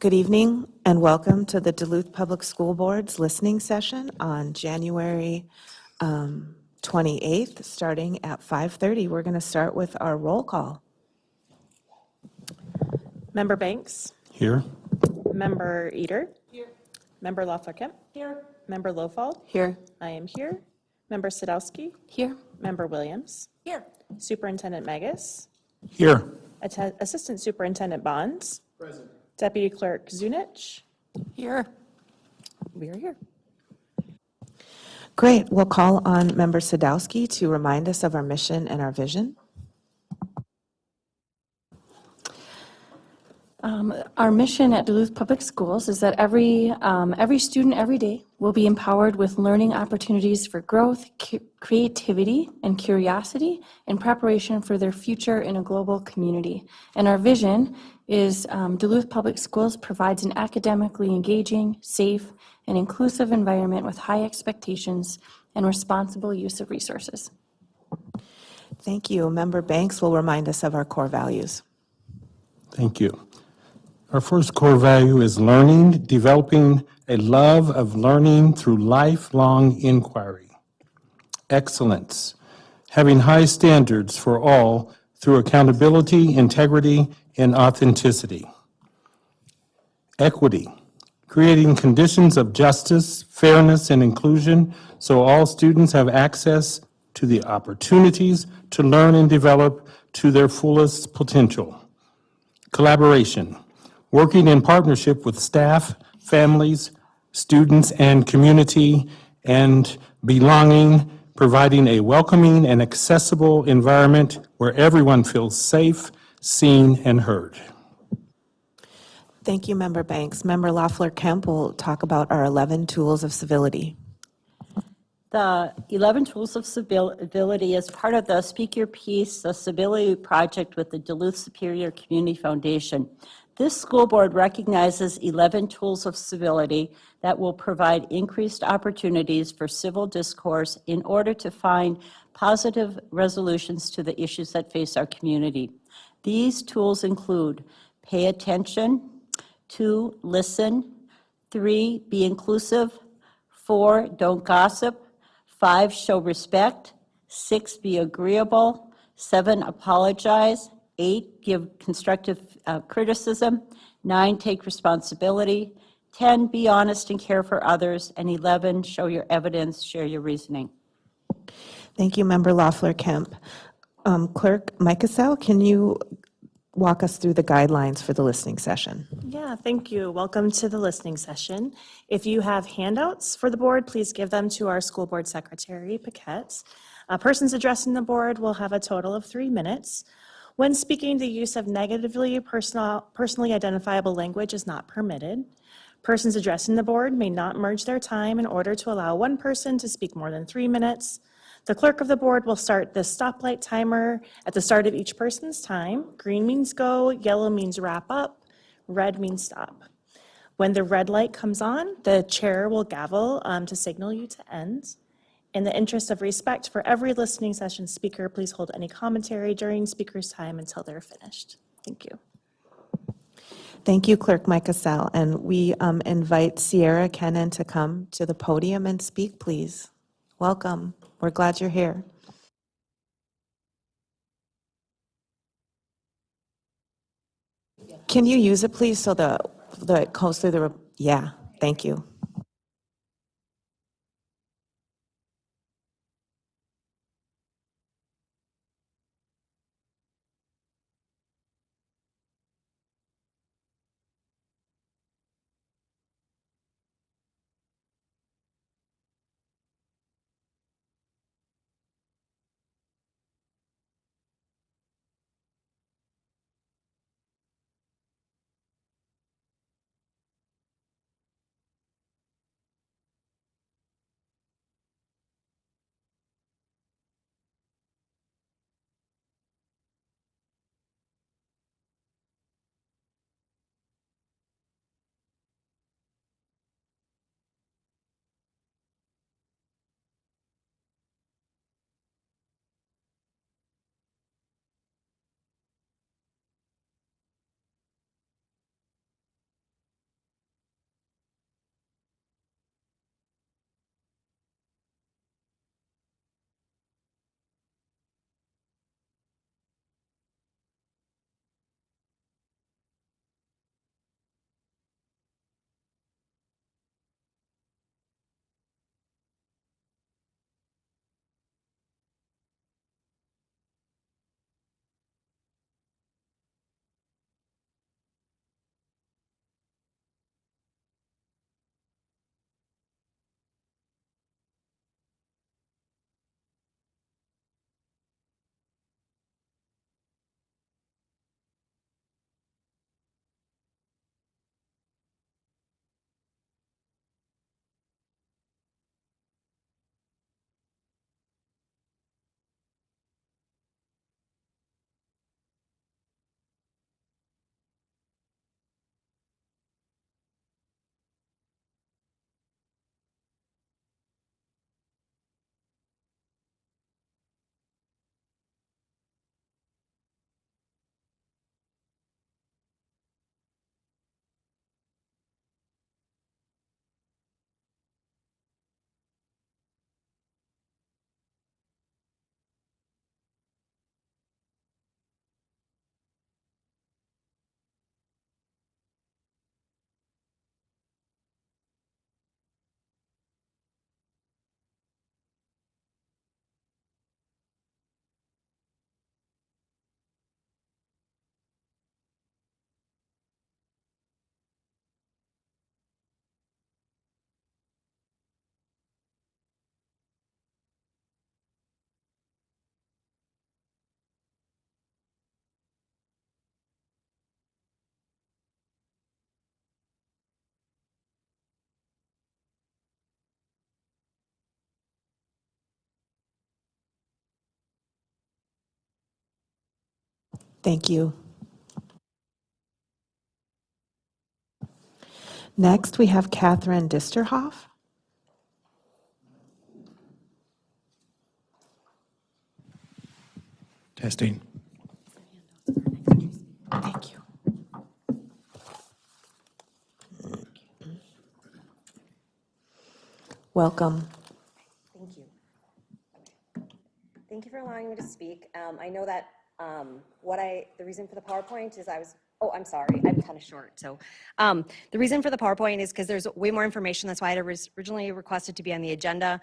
Good evening and welcome to the Duluth Public School Board's listening session on January 28th, starting at 5:30. We're going to start with our roll call. Member Banks. Here. Member Eder. Here. Member Loeffler-Kemp. Here. Member Lofald. Here. I am here. Member Sadowski. Here. Member Williams. Here. Superintendent Magus. Here. Assistant Superintendent Bonds. Present. Deputy Clerk Zunich. Here. We are here. Great. We'll call on Member Sadowski to remind us of our mission and our vision. Our mission at Duluth Public Schools is that every student every day will be empowered with learning opportunities for growth, creativity, and curiosity in preparation for their future in a global community. And our vision is Duluth Public Schools provides an academically engaging, safe, and inclusive environment with high expectations and responsible use of resources. Thank you. Member Banks will remind us of our core values. Thank you. Our first core value is learning, developing a love of learning through lifelong inquiry. Excellence, having high standards for all through accountability, integrity, and authenticity. Equity, creating conditions of justice, fairness, and inclusion so all students have access to the opportunities to learn and develop to their fullest potential. Collaboration, working in partnership with staff, families, students, and community, and belonging, providing a welcoming and accessible environment where everyone feels safe, seen, and heard. Thank you, Member Banks. Member Loeffler-Kemp will talk about our 11 tools of civility. The 11 Tools of Civility is part of the Speak Your Piece, the Civility Project with the Duluth Superior Community Foundation. This school board recognizes 11 tools of civility that will provide increased opportunities for civil discourse in order to find positive resolutions to the issues that face our community. These tools include pay attention, 2, listen, 3, be inclusive, 4, don't gossip, 5, show respect, 6, be agreeable, 7, apologize, 8, give constructive criticism, 9, take responsibility, 10, be honest and care for others, and 11, show your evidence, share your reasoning. Thank you, Member Loeffler-Kemp. Clerk Micasel, can you walk us through the guidelines for the listening session? Yeah, thank you. Welcome to the listening session. If you have handouts for the board, please give them to our school board secretary, Paquette. Persons addressing the board will have a total of 3 minutes. When speaking, the use of negatively personally identifiable language is not permitted. Persons addressing the board may not merge their time in order to allow one person to speak more than 3 minutes. The clerk of the board will start the stoplight timer at the start of each person's time. Green means go, yellow means wrap up, red means stop. When the red light comes on, the chair will gavel to signal you to end. In the interest of respect for every listening session speaker, please hold any commentary during speaker's time until they're finished. Thank you. Thank you, Clerk Micasel. And we invite Sierra Kennan to come to the podium and speak, please. Welcome. We're glad you're here. Can you use it, please, so the it goes through the, yeah, thank you. Thank you. Next, we have Catherine Disterhoff. Testing. Thank you. Welcome. Thank you. Thank you for allowing me to speak. I know that the reason for the PowerPoint is I'm sorry, I'm kind of short. So the reason for the PowerPoint is because there's way more information. That's why I had originally requested to be on the agenda,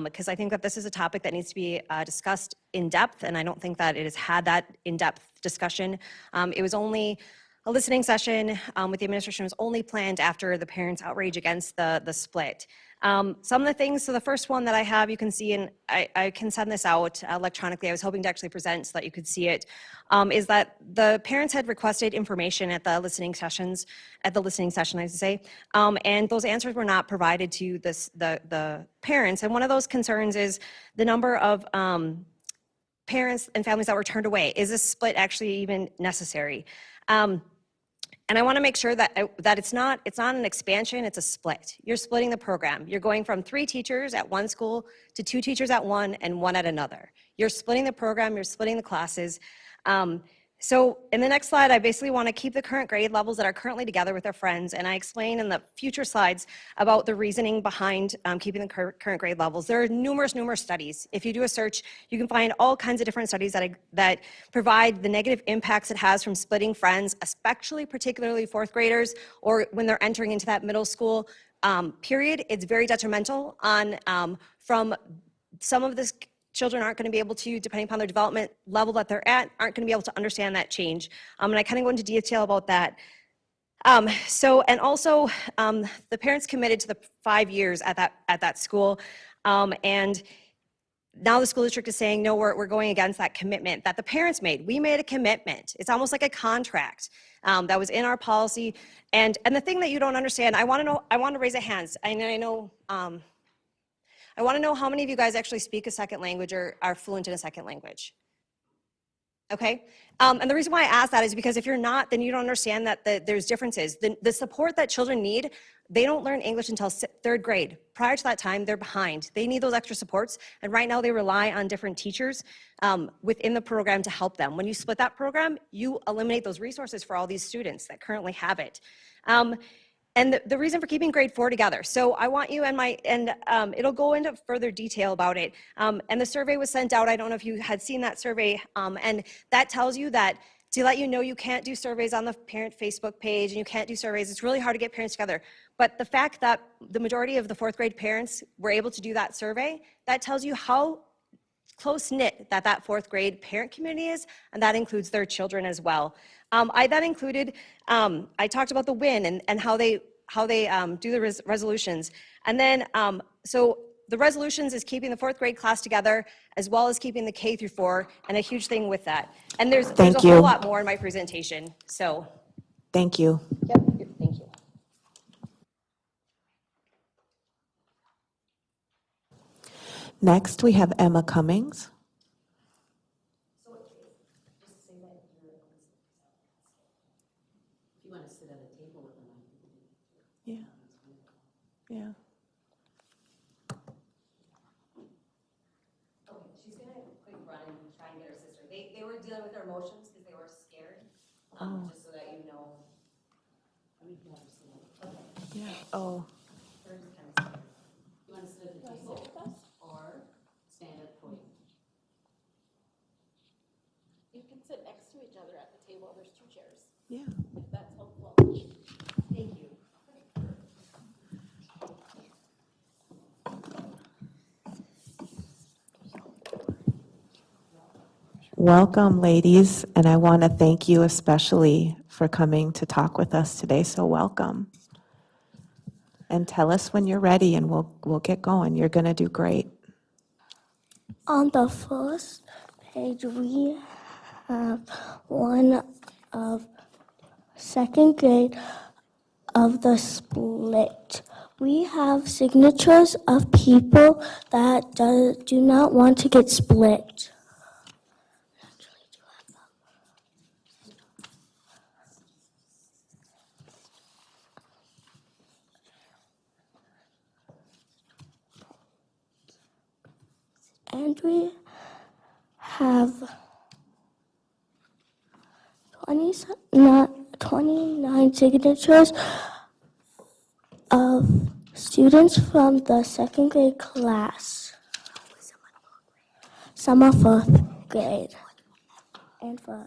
because I think that this is a topic that needs to be discussed in depth, and I don't think that it has had that in-depth discussion. It was only a listening session with the administration was only planned after the parents' outrage against the split. Some of the things, so the first one that I have, you can see, and I can send this out electronically. I was hoping to actually present so that you could see it, is that the parents had requested information at the listening session, I should say, and those answers were not provided to the parents. And one of those concerns is the number of parents and families that were turned away. Is this split actually even necessary? And I want to make sure that it's not an expansion, it's a split. You're splitting the program. You're going from 3 teachers at one school to 2 teachers at one and 1 at another. You're splitting the program, you're splitting the classes. So in the next slide, I basically want to keep the current grade levels that are currently together with their friends, and I explain in the future slides about the reasoning behind keeping the current grade levels. There are numerous studies. If you do a search, you can find all kinds of different studies that provide the negative impacts it has from splitting friends, particularly 4th graders, or when they're entering into that middle school period. It's very detrimental from some of this. Children aren't going to be able to, depending upon their development level that they're at, aren't going to be able to understand that change. And I kind of go into detail about that. And also, the parents committed to the 5 years at that school. And now the school district is saying, no, we're going against that commitment that the parents made. We made a commitment. It's almost like a contract that was in our policy. And the thing that you don't understand, I want to raise a hand. I want to know how many of you guys actually speak a second language or are fluent in a second language. Okay, and the reason why I ask that is because if you're not, then you don't understand that there's differences. The support that children need, they don't learn English until 3rd grade. Prior to that time, they're behind. They need those extra supports, and right now they rely on different teachers within the program to help them. When you split that program, you eliminate those resources for all these students that currently have it. And the reason for keeping grade 4 together. So I want you it'll go into further detail about it. And the survey was sent out. I don't know if you had seen that survey. And that tells you that to let you know you can't do surveys on the parent Facebook page and you can't do surveys. It's really hard to get parents together. But the fact that the majority of the 4th grade parents were able to do that survey, that tells you how close-knit that 4th grade parent community is, and that includes their children as well. I then included, I talked about the WIN and how they do the resolutions. And then, so the resolutions is keeping the 4th grade class together as well as keeping the K through 4, and a huge thing with that. And there's a whole lot more in my presentation, so. Thank you. Yep, thank you. Next, we have Emma Cummings. Yeah. Yeah. Okay, she's gonna quick run and try and get her sister. They were dealing with their emotions because they were scared. Just so that you know. Yeah. Oh. They're just kind of scared. You want to sit at the table with us or stand at the podium? You can sit next to each other at the table. There's 2 chairs, Yeah. if that's helpful. Thank you. Welcome, ladies, and I want to thank you especially for coming to talk with us today. So welcome. And tell us when you're ready and we'll get going. You're going to do great. On the first page, we have one of 2nd grade of the split. We have signatures of people that do not want to get split. And we have 29 signatures of students from the second grade class. Some are fourth grade. And fourth.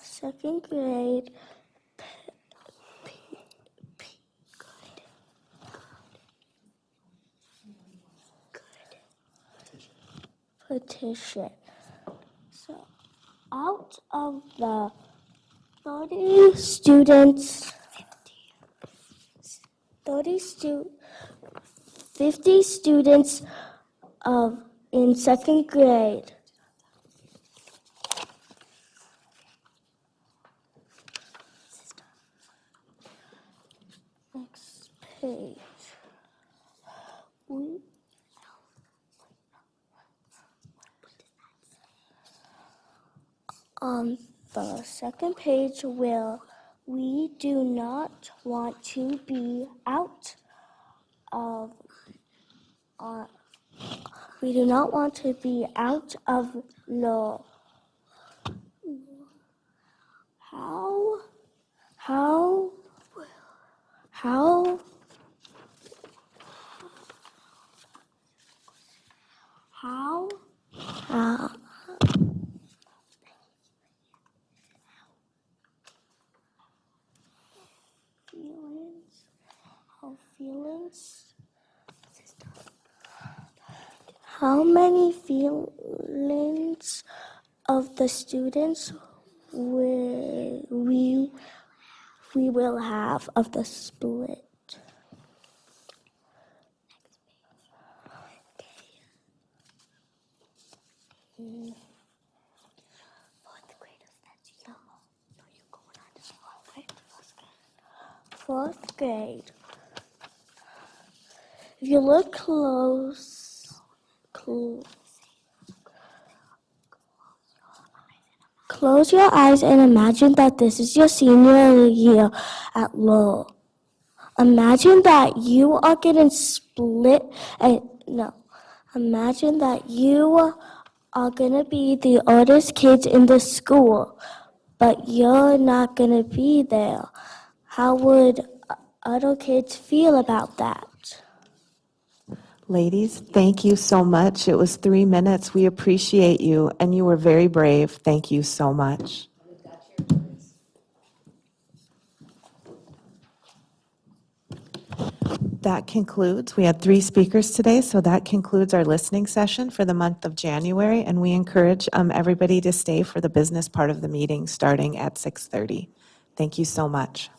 Second grade petition. So out of the 30 students, 50 students in second grade. Next page. On the second page, we do not want to be out of we do not want to be out of law. How feelings? How many feelings of the students we will have of the split? Fourth grade. If you look close, close your eyes and imagine that this is your senior year at Lowell. Imagine that you are getting split. Imagine that you are gonna be the oldest kids in the school, but you're not gonna be there. How would other kids feel about that? Ladies, thank you so much. It was 3 minutes. We appreciate you, and you were very brave. Thank you so much. That concludes, we had 3 speakers today, so that concludes our listening session for the month of January, and we encourage everybody to stay for the business part of the meeting starting at 6:30. Thank you so much.